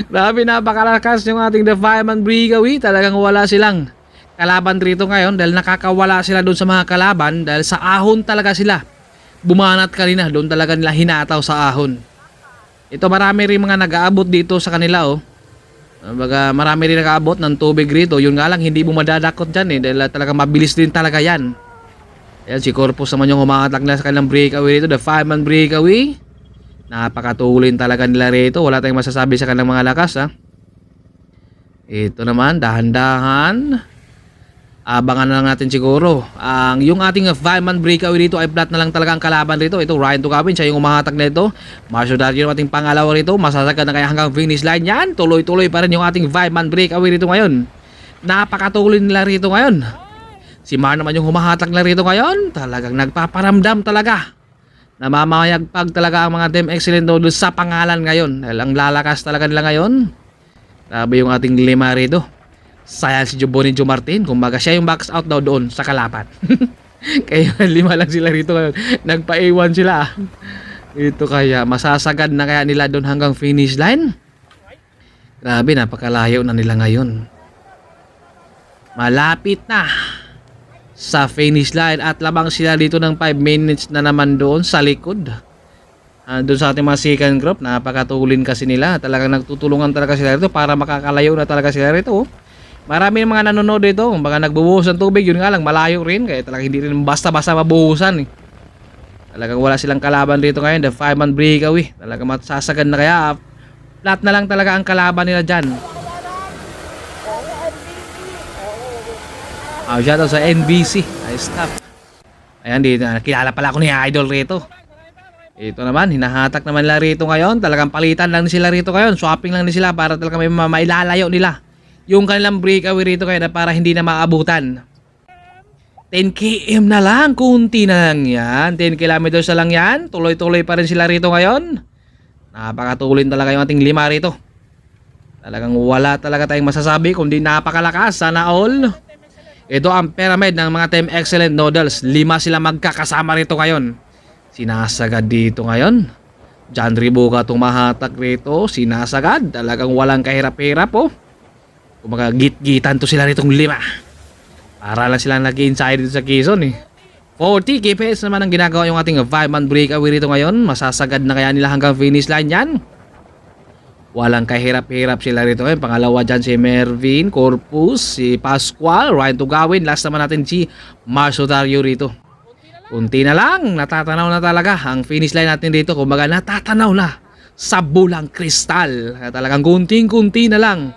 Speaker 1: Grabe, napakalakas yung ating The Fireman Breakaway. Talagang wala silang kalaban rito ngayon dahil nakakawala sila doon sa mga kalaban dahil sa ahon talaga sila. Bumanat kanina, doon talaga nila hinataw sa ahon. Ito marami rin mga nag-aabot dito sa kanila Baga, marami rin nag-aabot ng tubig rito. Yun nga lang, hindi mo madadakot dyan dahil talagang mabilis din talaga yan. Ayan, si Corpus naman yung umatak nila sa kanilang breakaway rito. The 5-man breakaway. Napakatulin talaga nila rito. Wala tayong masasabi sa kanilang mga lakas Ito naman, dahan-dahan. Abangan na lang natin siguro. Yung ating 5-man breakaway dito ay flat na lang talaga ang kalaban rito. Ito, Ryan Tugawin, siya yung umahatak na ito. Marcio Dario yung ating pangalawa rito. Masasagad na kaya hanggang finish line yan. Tuloy-tuloy pa rin yung ating 5-man breakaway rito ngayon. Napakatuloy nila rito ngayon. Si Mar naman yung humahatak na rito ngayon. Talagang nagpaparamdam talaga. Namamayagpag talaga ang mga Team Excellent Noodles sa pangalan ngayon. Dahil ang lalakas talaga nila ngayon. Grabe yung ating 5 rito. Sayang si Bonnie Jo Martin. Kumbaga siya yung box out daw doon sa kalaban. Kaya 5 lang sila rito ngayon. Nagpa-A1 sila. Ito kaya masasagad na kaya nila doon hanggang finish line. Grabe, napakalayo na nila ngayon. Malapit na sa finish line at labang sila dito ng 5 minutes na naman doon sa likod. Doon sa ating mga second group, napakatulin kasi nila. Talagang nagtutulungan talaga sila rito para makakalayo na talaga sila rito. Marami mga nanonood dito. Kung baka nagbubuhos ng tubig, yun nga lang, malayo rin. Kaya talagang hindi rin basta-basta mabuhusan Talagang wala silang kalaban dito ngayon. The 5-man breakaway. Talagang masasagad na kaya. Flat na lang talaga ang kalaban nila dyan. Shoutout sa NBC. Nice stuff. Ayan, dito. Kilala pala ako ni Idol rito. Ito naman, hinahatak naman nila rito ngayon. Talagang palitan lang sila rito ngayon. Swapping lang din sila para talagang may mailalayo nila yung kanilang breakaway rito kaya para hindi na maabutan. 10 km na lang. Kunti na lang yan. 10 kilometers na lang yan. Tuloy-tuloy pa rin sila rito ngayon. Napakatulin talaga yung ating 5 rito. Talagang wala talaga tayong masasabi kundi napakalakas. Sana all. Ito ang pyramid ng mga Team Excellent Noodles. 5 sila magkakasama rito ngayon. Sinasagad dito ngayon. John Ribuga tumahatak rito. Sinasagad. Talagang walang kahirap-hirap Kumaga git-gitan to sila ritong 5. Para lang silang nag-inside dito sa Quezon 40 kps naman ang ginagawa yung ating 5-man breakaway rito ngayon. Masasagad na kaya nila hanggang finish line yan. Walang kahirap-hirap sila rito ngayon. Pangalawa dyan si Mervin, Corpus, si Pascual, Ryan Tugawin. Last naman natin si Marcio Dario rito. Kunti na lang, natatanaw na talaga ang finish line natin dito. Kumbaga natatanaw na sa bulang kristal. Talagang kunting-kunti na lang.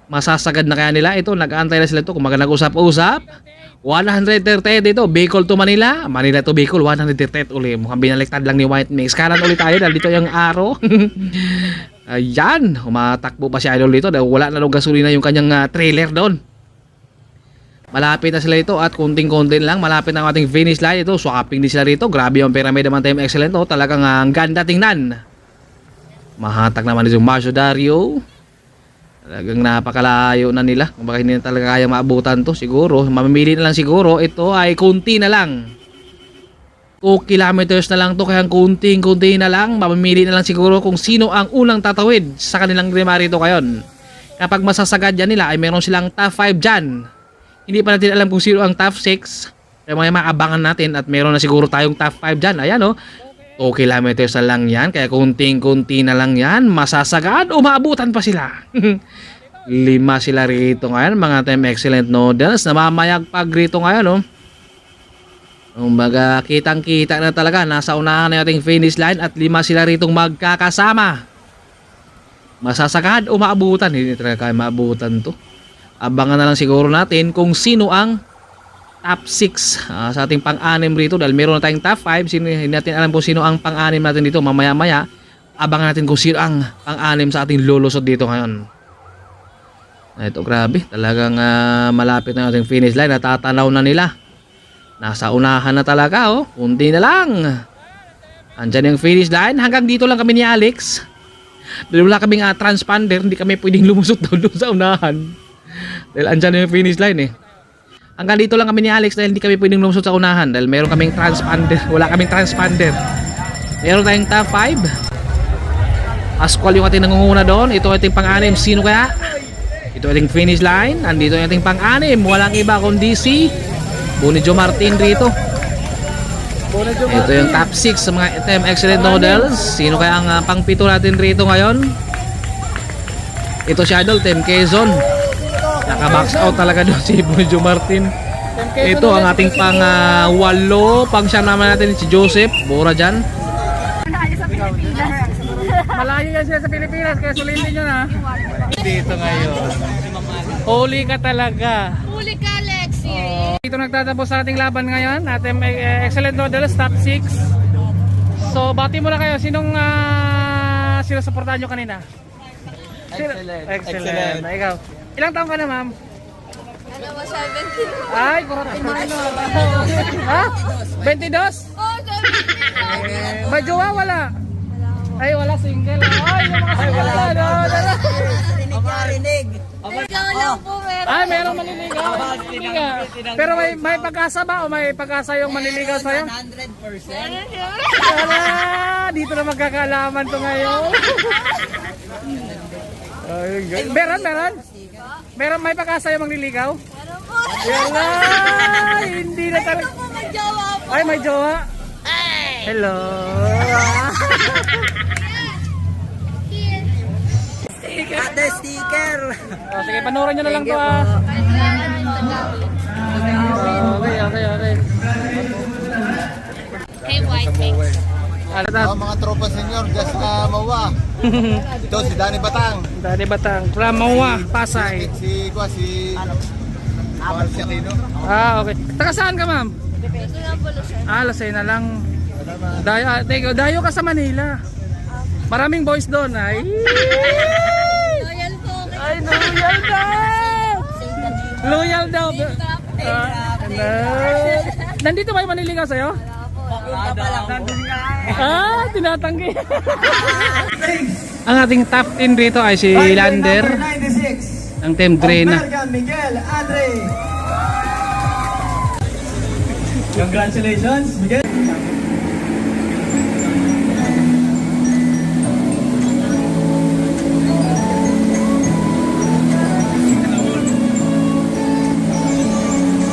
Speaker 1: Masasagad na kaya nila ito. Nag-aantay na sila ito. Kumbaga nag-usap-usap. 138 dito, Bicol to Manila, Manila to Bicol, 138 uli. Mukhang binaliktad lang ni White Mix. Kanan ulit tayo dahil dito yung arrow. Ayan, umatakbo pa si Idol dito dahil wala na daw gasolina yung kanyang trailer doon. Malapit na sila ito at kunting-kunti lang. Malapit na ang ating finish line ito. Swapping din sila rito. Grabe yung pyramid naman time excellent. Oh, talagang ang ganda tingnan. Mahatak naman yung Marcio Dario. Talagang napakalayo na nila. Kung baka hindi na talaga kaya maabutan to. Siguro, mamimili na lang siguro. Ito ay kunti na lang. 2 kilometers na lang to. Kaya kunting-kunti na lang. Mamimili na lang siguro kung sino ang unang tatawid sa kanilang rima rito ngayon. Kapag masasagad yan nila ay meron silang top 5 dyan. Hindi pa natin alam kung sino ang top 6. Kaya mga maabangan natin at meron na siguro tayong top 5 dyan. Ayan o. 2 kilometers na lang yan. Kaya kunting-kunti na lang yan. Masasagad. Umaabutan pa sila. 5 sila rito ngayon. Mga time excellent noodles. Namamayag pag rito ngayon o. Kumbaga kitang-kita na talaga. Nasa unahan na ating finish line. At 5 sila rito magkakasama. Masasagad. Umaabutan. Hindi talaga kaya maabutan to. Abangan na lang siguro natin kung sino ang top 6 sa ating pang-anim rito dahil meron na tayong top 5. Hindi natin alam kung sino ang pang-anim natin dito. Mamaya-maya, abangan natin kung sino ang pang-anim sa ating lulusot dito ngayon. Ito grabe, talagang malapit na ating finish line. Natatanaw na nila. Nasa unahan na talaga oh. Kunti na lang. Andyan yung finish line. Hanggang dito lang kami ni Alex. Dahil wala kaming transponder, hindi kami pwedeng lumusot doon sa unahan. Dahil andyan yung finish line eh. Hanggang dito lang kami ni Alex dahil hindi kami pwedeng lumusot sa unahan. Dahil meron kaming transponder. Wala kaming transponder. Meron tayong top 5. Pascual yung ating nangunguna doon. Ito ating pang-anim. Sino kaya? Ito ating finish line. Andito yung ating pang-anim. Walang iba kundi si Bonijo Martin rito. Ito yung top 6 sa mga item excellent noodles. Sino kaya ang pang-pito natin rito ngayon? Ito si Idol, Team Quezon. Naka-box out talaga doon si Bonijo Martin. Ito ang ating pang-8. Pang-siyam naman natin si Joseph. Bura dyan. Malayo yan siya sa Pilipinas. Kaya sulindin nyo na. Dito ngayon. Huli ka talaga.
Speaker 2: Huli ka, Lexi.
Speaker 1: Dito nagtatapos sa ating laban ngayon. Ating excellent noodles, top 6. So, bati mo na kayo. Sinong sinusuportahan nyo kanina? Excellent. Ikaw. Ilang taong ka na, ma'am?
Speaker 2: Ano mo, 17?
Speaker 1: Ay, 14 na rin. Ha? 22?
Speaker 2: Oh, 17.
Speaker 1: May jowa, wala? Ay, wala, single. Ay, yung mga single na.
Speaker 3: Rinig.
Speaker 2: Ikaw lang po meron.
Speaker 1: Ay, merong maniligaw. Pero may pag-asa ba o may pag-asa yung maniligaw sa'yo?
Speaker 3: 100%.
Speaker 1: Wala! Dito na magkakaalaman to ngayon. Ay, meron may pag-asa yung manliligaw?
Speaker 2: Meron po.
Speaker 1: Wala! Hindi na talaga.
Speaker 2: Ako magjawa po.
Speaker 1: Ay, may jowa. Hello.
Speaker 3: Ate sticker.
Speaker 1: Oh, sige, panoorin nyo na lang to ah. Okay.
Speaker 2: Hey, White Mix.
Speaker 4: Mga tropa senior, just mawa. Ito si Danny Batang.
Speaker 1: Dali Batang, from Mawa, Pasay.
Speaker 4: Si Aquino.
Speaker 1: Ah, okay. Taga saan ka, ma'am?
Speaker 2: Ito na po, Lucian.
Speaker 1: Lasay na lang. Dayo ka sa Manila. Maraming boys doon ay.
Speaker 2: Loyal po.
Speaker 1: Ay, loyal daw. Loyal daw. Nandito ba yung maniligaw sa'yo? Tinatanggi. Ang ating top 10 rito ay si Lander ng Team Drena.
Speaker 5: Miguel Andre. Congratulations, Miguel.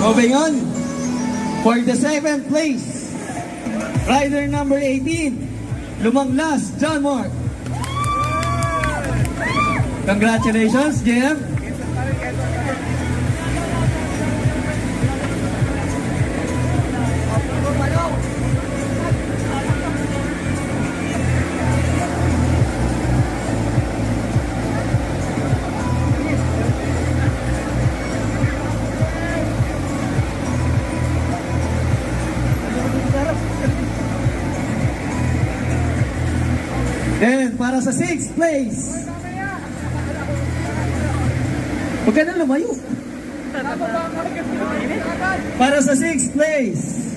Speaker 5: Moving on, for the 7th place, rider number 18, Lumanglas, John Mark. Congratulations, JM. sa 6th place. Huwag ka na lumayo. Para sa 6th place,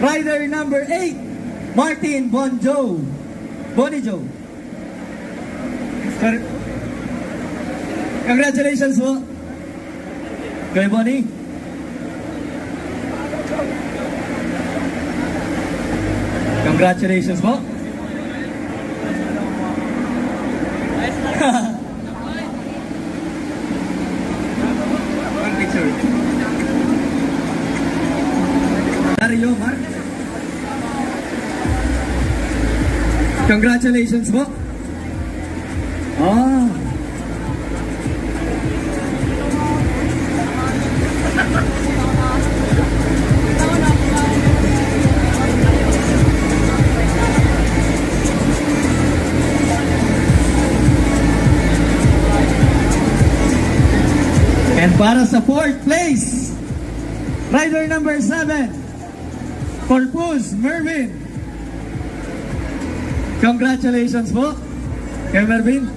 Speaker 5: rider number 8, Martin Bonjo. Bonnie Joe. Congratulations po. Kay Bonnie. Congratulations po. One picture. Mario, Mark. Congratulations po. Oh. And para sa 4th place, rider number 7, Corpus Mervin. Congratulations po, kay Mervin.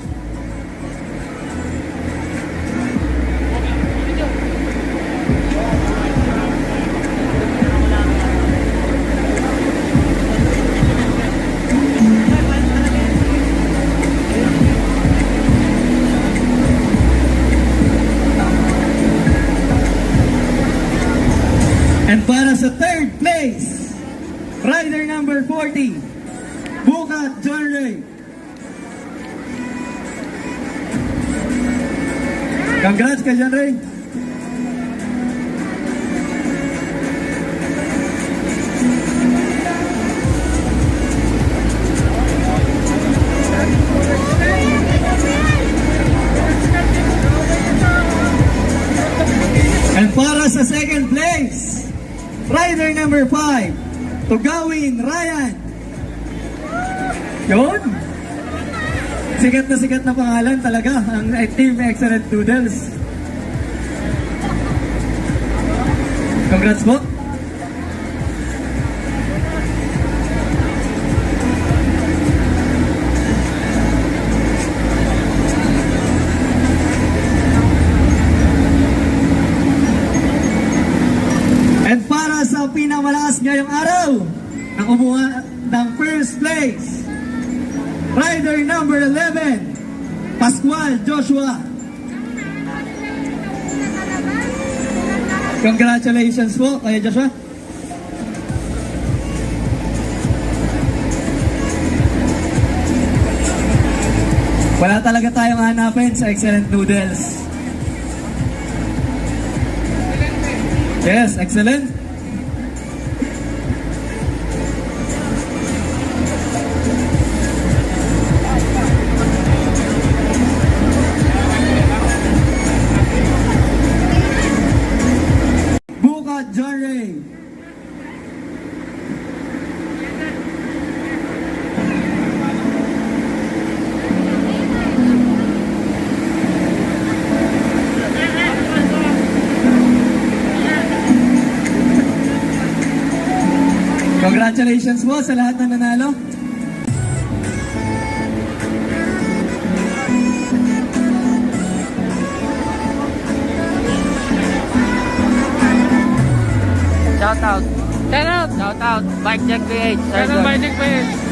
Speaker 5: And para sa 3rd place, rider number 40, Bukat John Ray. Congrats kay John Ray. And para sa 2nd place, rider number 5, Tugawin Ryan. Yun. Sikat na pangalan talaga ang Team Excellent Noodles. Congrats po. And para sa pinamalakas ngayong araw, ang kumuha ng 1st place, rider number 11, Pascual Joshua. Congratulations po kay Joshua. Wala talaga tayong hanapin sa Excellent Noodles. Yes, excellent. Bukat Jarre. Congratulations po sa lahat na nanalo.
Speaker 6: Shout out. Shout out. Bike Check PH.
Speaker 1: Bike Check PH.